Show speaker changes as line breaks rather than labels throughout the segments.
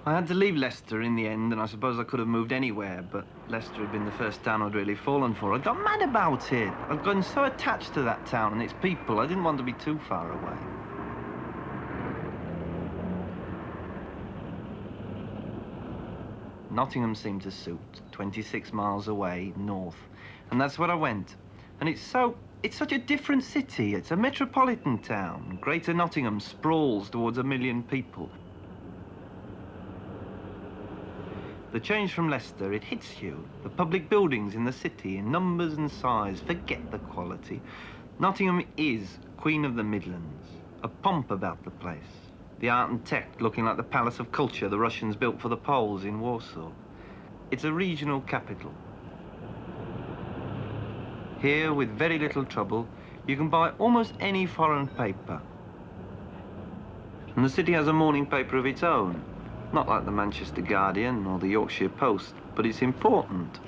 I had to leave Leicester in the end, and I suppose I could have moved anywhere, but Leicester had been the first town I'd really fallen for. I got mad about it. I'd gotten so attached to that town and its people, I didn't want to be too far away. Nottingham seemed to suit, 26 miles away, north, and that's where I went. And it's such a different city. It's a metropolitan town. Greater Nottingham sprawls towards 1 million people. The change from Leicester, it hits you. The public buildings in the city, in numbers and size, forget the quality. Nottingham is Queen of the Midlands, a pomp about the place. The art and tech looking like the palace of culture the Russians built for the Poles in Warsaw. It's a regional capital. Here, with very little trouble, you can buy almost any foreign paper. And the city has a morning paper of its own. Not like the Manchester Guardian or the Yorkshire Post, but it's important.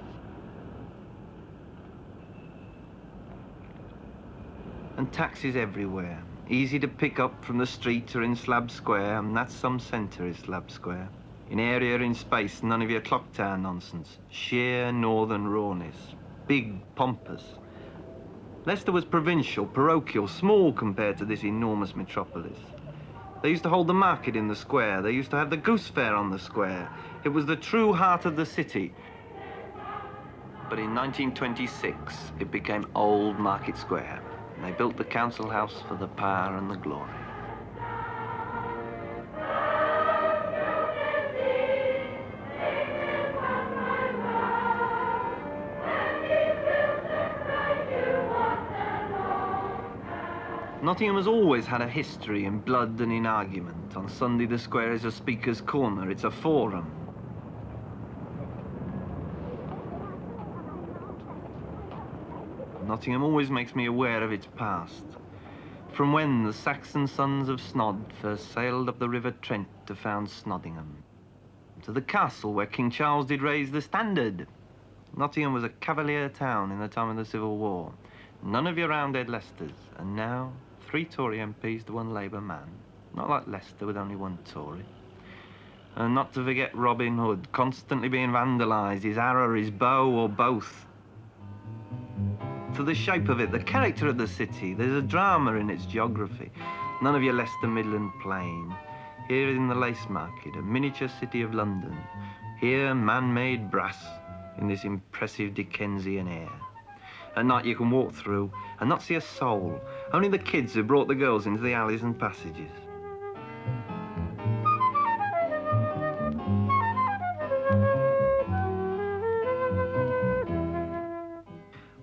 And taxis everywhere. Easy to pick up from the street or in Slab Square, and that's some centre is Slab Square. In area, in space, none of your clock tower nonsense. Sheer northern rawness. Big, pompous. Leicester was provincial, parochial, small compared to this enormous metropolis. They used to hold the market in the square. They used to have the goose fair on the square. It was the true heart of the city. But in 1926, it became Old Market Square. And they built the council house for the power and the glory. Nottingham has always had a history in blood and in argument. On Sunday, the square is a speaker's corner. It's a forum. Nottingham always makes me aware of its past. From when the Saxon sons of Snod first sailed up the River Trent to found Snodingham. To the castle where King Charles did raise the standard. Nottingham was a cavalier town in the time of the Civil War. None of your roundhead Leicesters, and now 3 Tory MPs to 1 Labour man. Not like Leicester with only 1 Tory. And not to forget Robin Hood, constantly being vandalised, his arrow, his bow, or both. To the shape of it, the character of the city, there's a drama in its geography. None of your Leicester Midland plain. Here in the Lace Market, a miniature city of London. Here, man-made brass in this impressive Dickensian air. At night you can walk through and not see a soul, only the kids who brought the girls into the alleys and passages.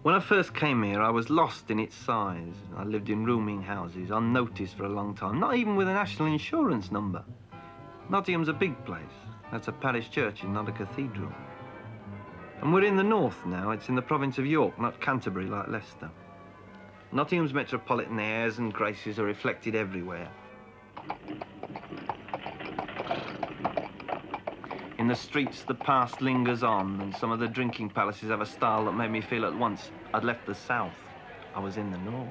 When I first came here, I was lost in its size. I lived in rooming houses, unnoticed for a long time, not even with a national insurance number. Nottingham's a big place. That's a parish church and not a cathedral. And we're in the north now. It's in the province of York, not Canterbury like Leicester. Nottingham's metropolitan airs and graces are reflected everywhere. In the streets, the past lingers on, and some of the drinking palaces have a style that made me feel at once I'd left the south. I was in the north.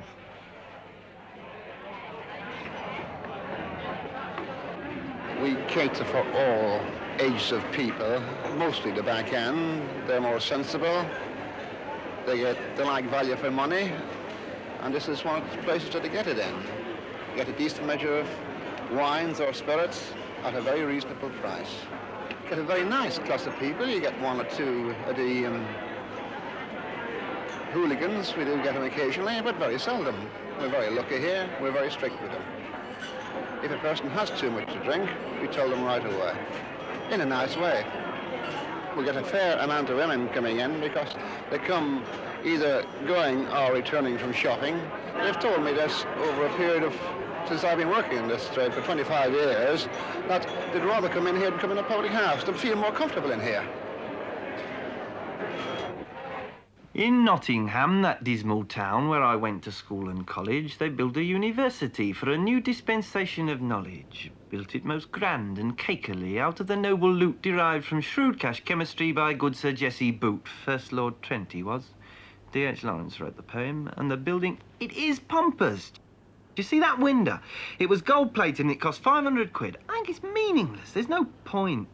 We cater for all ages of people, mostly the back end. They're more sensible. They like value for money, and this is one of the places that they get it in. You get a decent measure of wines or spirits at a very reasonable price. Get a very nice class of people. You get 1 or 2 of the hooligans. We do get them occasionally, but very seldom. We're very lucky here. We're very strict with them. If a person has too much to drink, we tell them right away, in a nice way. We get a fair amount of women coming in because they come either going or returning from shopping. They've told me this over a period of, since I've been working in this trade for 25 years, that they'd rather come in here than come in a public house. They feel more comfortable in here.
In Nottingham, that dismal town where I went to school and college, they built a university for a new dispensation of knowledge. Built it most grand and cakily out of the noble loot derived from shrewd cash chemistry by good Sir Jesse Boot, First Lord Trent he was. D.H. Lawrence wrote the poem, and the building, it is pompous. Do you see that window? It was gold-plated and it cost 500 quid. I think it's meaningless. There's no point.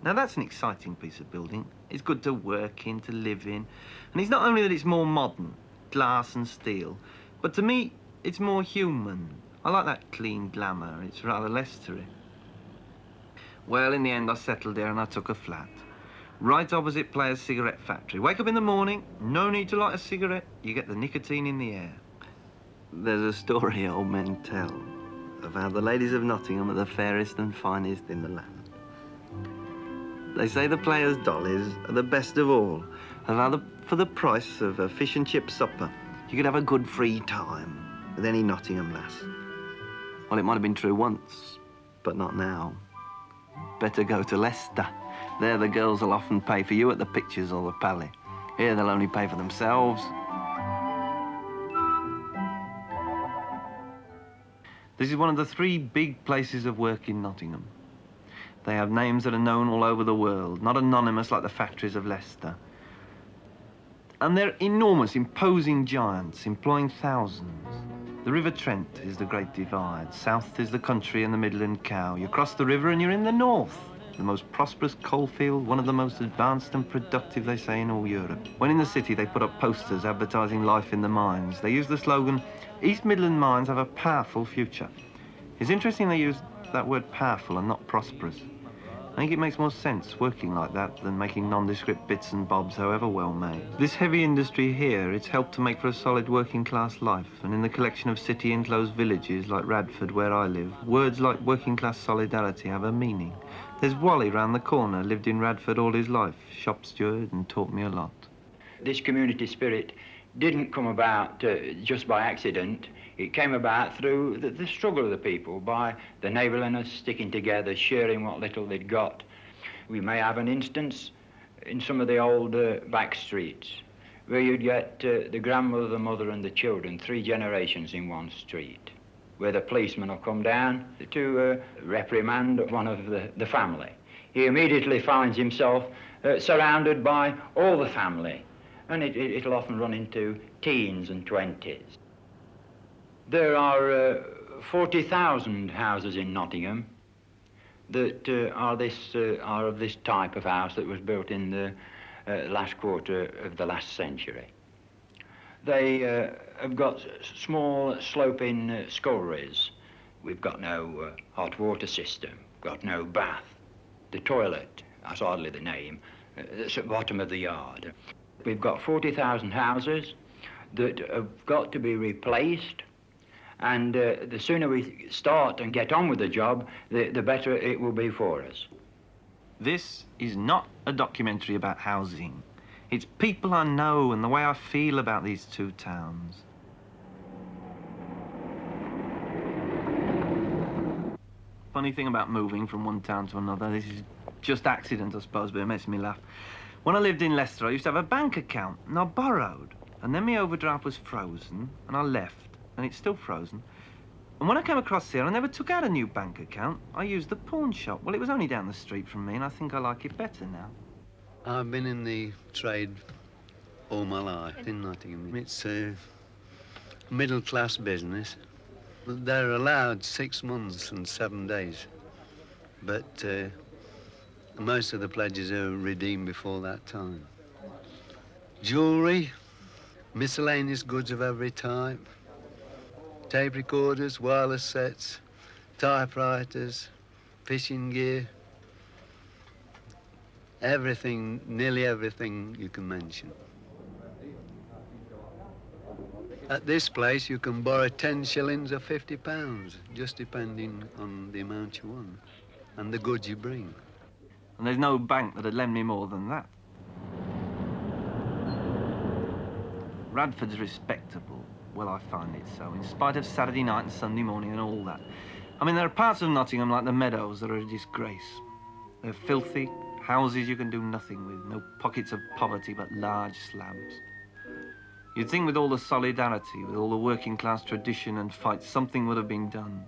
Now, that's an exciting piece of building. It's good to work in, to live in. And it's not only that it's more modern, glass and steel, but to me, it's more human. I like that clean glamour. It's rather Leicestery. Well, in the end, I settled here and I took a flat. Right opposite Player's cigarette factory. Wake up in the morning, no need to light a cigarette. You get the nicotine in the air. There's a story old men tell of how the ladies of Nottingham are the fairest and finest in the land. They say the Players' dollies are the best of all, and how for the price of a fish and chip supper, you could have a good free time with any Nottingham lass. Well, it might have been true once, but not now. Better go to Leicester. There the girls will often pay for you at the pictures or the Pally. Here they'll only pay for themselves. This is one of the 3 big places of work in Nottingham. They have names that are known all over the world, not anonymous like the factories of Leicester. And they're enormous, imposing giants, employing thousands. The River Trent is the Great Divide. South is the country and the Midland cow. You cross the river and you're in the north. The most prosperous coalfield, one of the most advanced and productive, they say, in all Europe. When in the city, they put up posters advertising life in the mines. They use the slogan, East Midland mines have a powerful future. It's interesting they use that word powerful and not prosperous. I think it makes more sense working like that than making nondescript bits and bobs, however well made. This heavy industry here, it's helped to make for a solid working class life, and in the collection of city enclosed villages like Radford, where I live, words like working class solidarity have a meaning. There's Wally round the corner, lived in Radford all his life, shop steward, and taught me a lot.
This community spirit didn't come about just by accident. It came about through the struggle of the people, by the neighbourliness, sticking together, sharing what little they'd got. We may have an instance in some of the old back streets where you'd get the grandmother, the mother and the children, 3 generations in one street, where the policeman will come down to reprimand one of the family. He immediately finds himself surrounded by all the family, and it'll often run into teens and 20s. There are 40,000 houses in Nottingham that are of this type of house that was built in the last quarter of the last century. They have got small sloping sculleries. We've got no hot water system, got no bath. The toilet, that's hardly the name, it's at the bottom of the yard. We've got 40,000 houses that have got to be replaced, and the sooner we start and get on with the job, the better it will be for us.
This is not a documentary about housing. It's people I know and the way I feel about these 2 towns. Funny thing about moving from one town to another, this is just accident, I suppose, but it makes me laugh. When I lived in Leicester, I used to have a bank account, and I borrowed. And then my overdraft was frozen, and I left, and it's still frozen. And when I came across here, I never took out a new bank account. I used the pawn shop. Well, it was only down the street from me, and I think I like it better now.
I've been in the trade all my life in Nottingham. It's a middle-class business. They're allowed 6 months and 7 days, but most of the pledges are redeemed before that time. Jewellery, miscellaneous goods of every type, tape recorders, wireless sets, typewriters, fishing gear, everything, nearly everything you can mention. At this place, you can borrow 10 shillings or 50 pounds, just depending on the amount you want and the goods you bring.
And there's no bank that'd lend me more than that. Radford's respectable. Well, I find it so, in spite of Saturday night and Sunday morning and all that. I mean, there are parts of Nottingham, like the Meadows, that are a disgrace. They're filthy, houses you can do nothing with, no pockets of poverty but large slabs. You'd think with all the solidarity, with all the working class tradition and fight, something would have been done.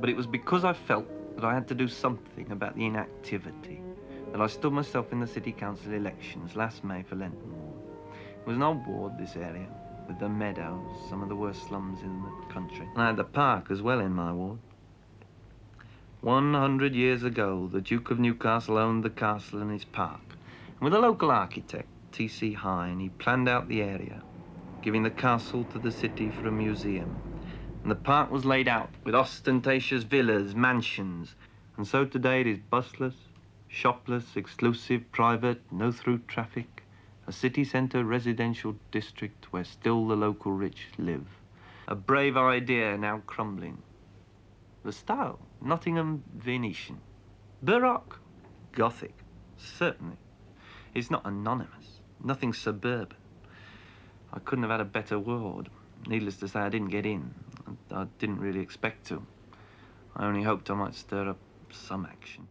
But it was because I felt that I had to do something about the inactivity that I stood myself in the city council elections last May for Lenten ward. It was an old ward, this area. with the meadows, some of the worst slums in the country. And I had the park as well in my ward. 100 years ago, the Duke of Newcastle owned the castle and its park. And with a local architect, T.C. Hine, he planned out the area, giving the castle to the city for a museum. And the park was laid out with ostentatious villas, mansions. And so today it is bustless, shopless, exclusive, private, no through traffic, a city centre residential district where still the local rich live. A brave idea now crumbling. The style, Nottingham Venetian. Baroque, Gothic, certainly. It's not anonymous, nothing suburban. I couldn't have had a better ward. Needless to say, I didn't get in. I didn't really expect to. I only hoped I might stir up some action.